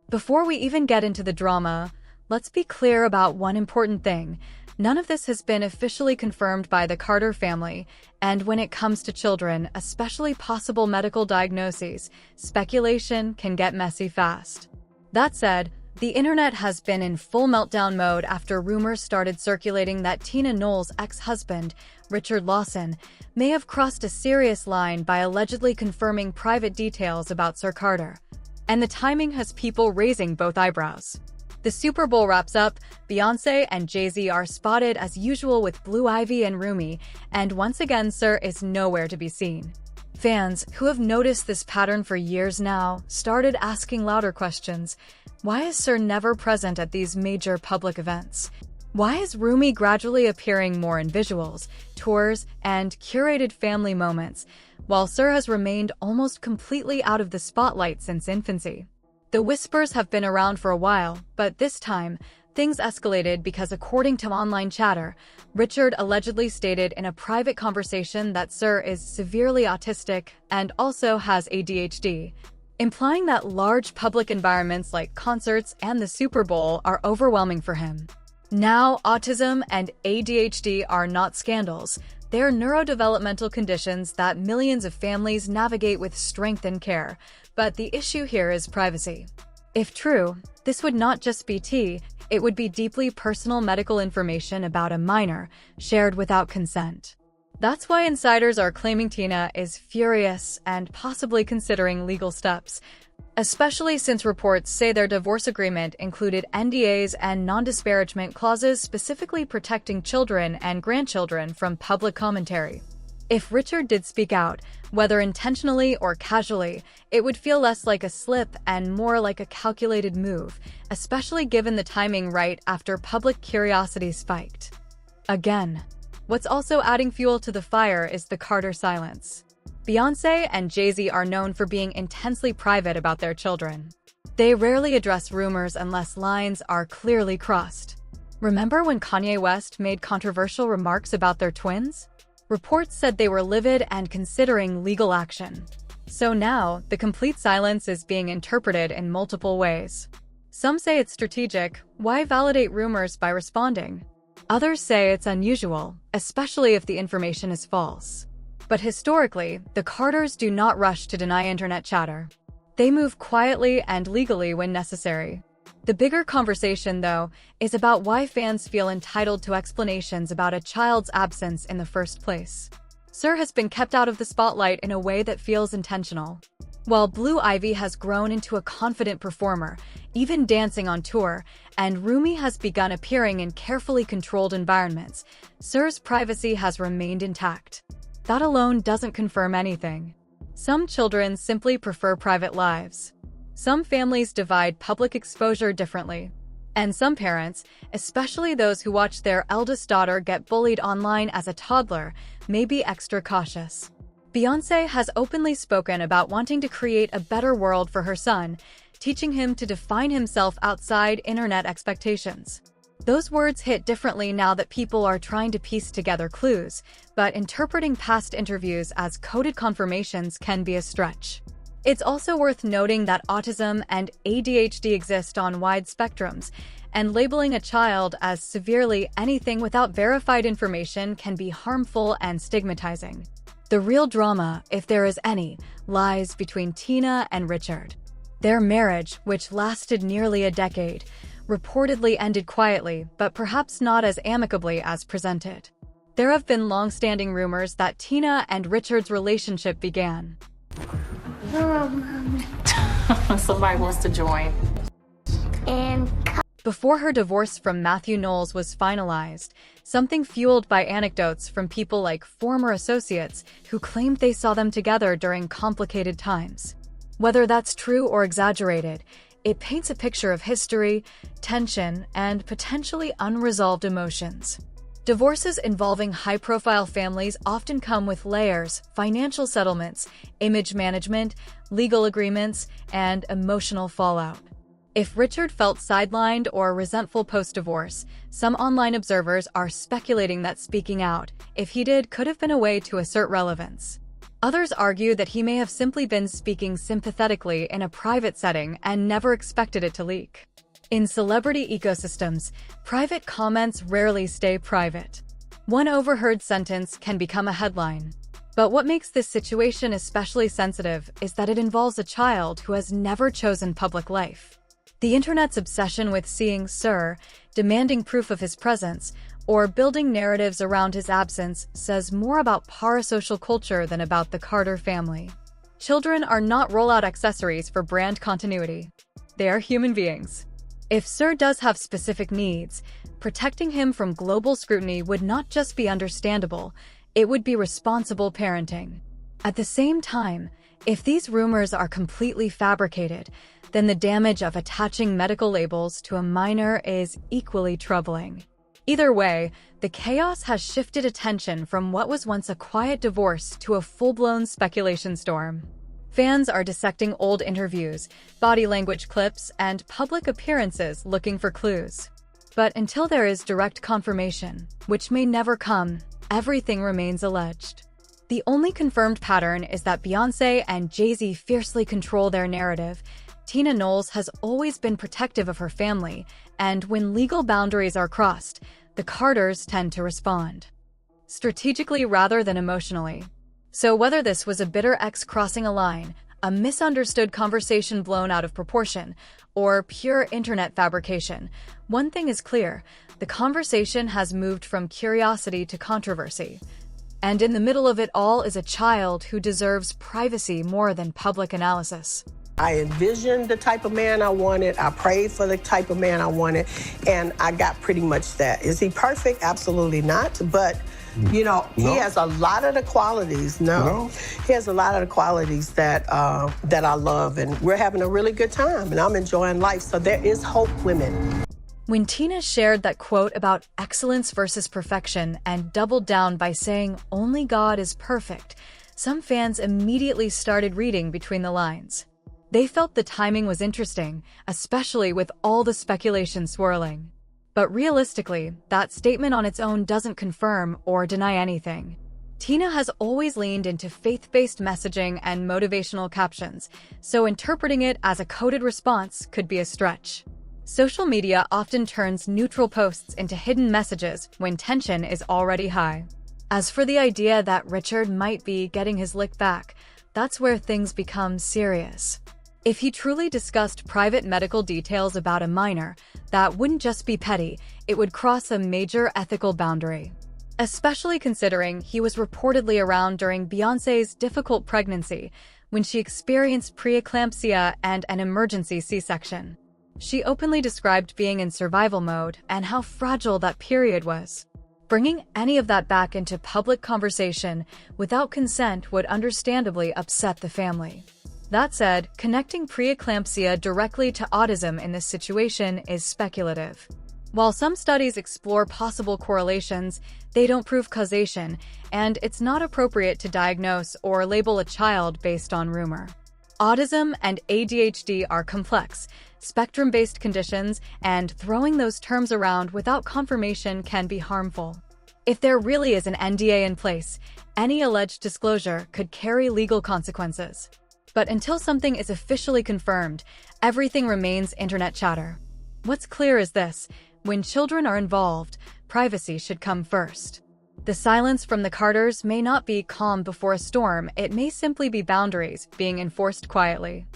Before we even get into the drama, let's be clear about one important thing. None of this has been officially confirmed by the Carter family, and when it comes to children, especially possible medical diagnoses, speculation can get messy fast. That said, the internet has been in full meltdown mode after rumors started circulating that Tina Knowles' ex-husband, Richard Lawson, may have crossed a serious line by allegedly confirming private details about Sir Carter. And the timing has people raising both eyebrows. The Super Bowl wraps up, Beyoncé and Jay-Z are spotted as usual with Blue Ivy and Rumi, and once again Sir is nowhere to be seen. Fans, who have noticed this pattern for years now, started asking louder questions. Why is Sir never present at these major public events? Why is Rumi gradually appearing more in visuals, tours, and curated family moments, while Sir has remained almost completely out of the spotlight since infancy? The whispers have been around for a while, but this time, things escalated because according to online chatter, Richard allegedly stated in a private conversation that Sir is severely autistic and also has ADHD, implying that large public environments like concerts and the Super Bowl are overwhelming for him. Now, autism and ADHD are not scandals. They're neurodevelopmental conditions that millions of families navigate with strength and care, but the issue here is privacy. If true, this would not just be tea, it would be deeply personal medical information about a minor, shared without consent. That's why insiders are claiming Tina is furious and possibly considering legal steps, especially since reports say their divorce agreement included NDAs and non-disparagement clauses specifically protecting children and grandchildren from public commentary. If Richard did speak out, whether intentionally or casually, it would feel less like a slip and more like a calculated move, especially given the timing right after public curiosity spiked. Again, what's also adding fuel to the fire is the Carter silence. Beyoncé and Jay-Z are known for being intensely private about their children. They rarely address rumors unless lines are clearly crossed. Remember when Kanye West made controversial remarks about their twins? Reports said they were livid and considering legal action. So now, the complete silence is being interpreted in multiple ways. Some say it's strategic. Why validate rumors by responding? Others say it's unusual, especially if the information is false. But historically, the Carters do not rush to deny internet chatter. They move quietly and legally when necessary. The bigger conversation, though, is about why fans feel entitled to explanations about a child's absence in the first place. Sir has been kept out of the spotlight in a way that feels intentional. While Blue Ivy has grown into a confident performer, even dancing on tour, and Rumi has begun appearing in carefully controlled environments, Sir's privacy has remained intact. That alone doesn't confirm anything. Some children simply prefer private lives. Some families divide public exposure differently. And some parents, especially those who watch their eldest daughter get bullied online as a toddler, may be extra cautious. Beyoncé has openly spoken about wanting to create a better world for her son, teaching him to define himself outside internet expectations. Those words hit differently now that people are trying to piece together clues, but interpreting past interviews as coded confirmations can be a stretch. It's also worth noting that autism and ADHD exist on wide spectrums, and labeling a child as severely anything without verified information can be harmful and stigmatizing. The real drama, if there is any, lies between Tina and Richard. Their marriage, which lasted nearly a decade, reportedly ended quietly, but perhaps not as amicably as presented. There have been long-standing rumors that Tina and Richard's relationship began. Somebody wants to join. Before her divorce from Matthew Knowles was finalized, something fueled by anecdotes from people like former associates who claimed they saw them together during complicated times. Whether that's true or exaggerated, it paints a picture of history, tension, and potentially unresolved emotions. Divorces involving high-profile families often come with layers, financial settlements, image management, legal agreements, and emotional fallout. If Richard felt sidelined or resentful post-divorce, some online observers are speculating that speaking out, if he did, could have been a way to assert relevance. Others argue that he may have simply been speaking sympathetically in a private setting and never expected it to leak. In celebrity ecosystems, private comments rarely stay private. One overheard sentence can become a headline. But what makes this situation especially sensitive is that it involves a child who has never chosen public life. The internet's obsession with seeing Sir, demanding proof of his presence, or building narratives around his absence says more about parasocial culture than about the Carter family. Children are not rollout accessories for brand continuity. They are human beings. If Sir does have specific needs, protecting him from global scrutiny would not just be understandable, it would be responsible parenting. At the same time, if these rumors are completely fabricated, then the damage of attaching medical labels to a minor is equally troubling. Either way, the chaos has shifted attention from what was once a quiet divorce to a full-blown speculation storm. Fans are dissecting old interviews, body language clips, and public appearances looking for clues. But until there is direct confirmation, which may never come, everything remains alleged. The only confirmed pattern is that Beyoncé and Jay-Z fiercely control their narrative. Tina Knowles has always been protective of her family, and when legal boundaries are crossed, the Carters tend to respond strategically rather than emotionally. So whether this was a bitter ex crossing a line, a misunderstood conversation blown out of proportion, or pure internet fabrication, one thing is clear: the conversation has moved from curiosity to controversy. And in the middle of it all is a child who deserves privacy more than public analysis. I envisioned the type of man I wanted. I prayed for the type of man I wanted, and I got pretty much that. Is he perfect? Absolutely not. But, you know, he has a lot of the qualities. He has a lot of the qualities that that I love, and we're having a really good time, and I'm enjoying life. So there is hope, women. When Tina shared that quote about excellence versus perfection and doubled down by saying only God is perfect, some fans immediately started reading between the lines. They felt the timing was interesting, especially with all the speculation swirling. But realistically, that statement on its own doesn't confirm or deny anything. Tina has always leaned into faith-based messaging and motivational captions, so interpreting it as a coded response could be a stretch. Social media often turns neutral posts into hidden messages when tension is already high. As for the idea that Richard might be getting his lick back, that's where things become serious. If he truly discussed private medical details about a minor, that wouldn't just be petty, it would cross a major ethical boundary. Especially considering he was reportedly around during Beyoncé's difficult pregnancy, when she experienced preeclampsia and an emergency C-section. She openly described being in survival mode and how fragile that period was. Bringing any of that back into public conversation without consent would understandably upset the family. That said, connecting preeclampsia directly to autism in this situation is speculative. While some studies explore possible correlations, they don't prove causation, and it's not appropriate to diagnose or label a child based on rumor. Autism and ADHD are complex, spectrum-based conditions, and throwing those terms around without confirmation can be harmful. If there really is an NDA in place, any alleged disclosure could carry legal consequences. But until something is officially confirmed, everything remains internet chatter. What's clear is this: when children are involved, privacy should come first. The silence from the Carters may not be calm before a storm, it may simply be boundaries being enforced quietly.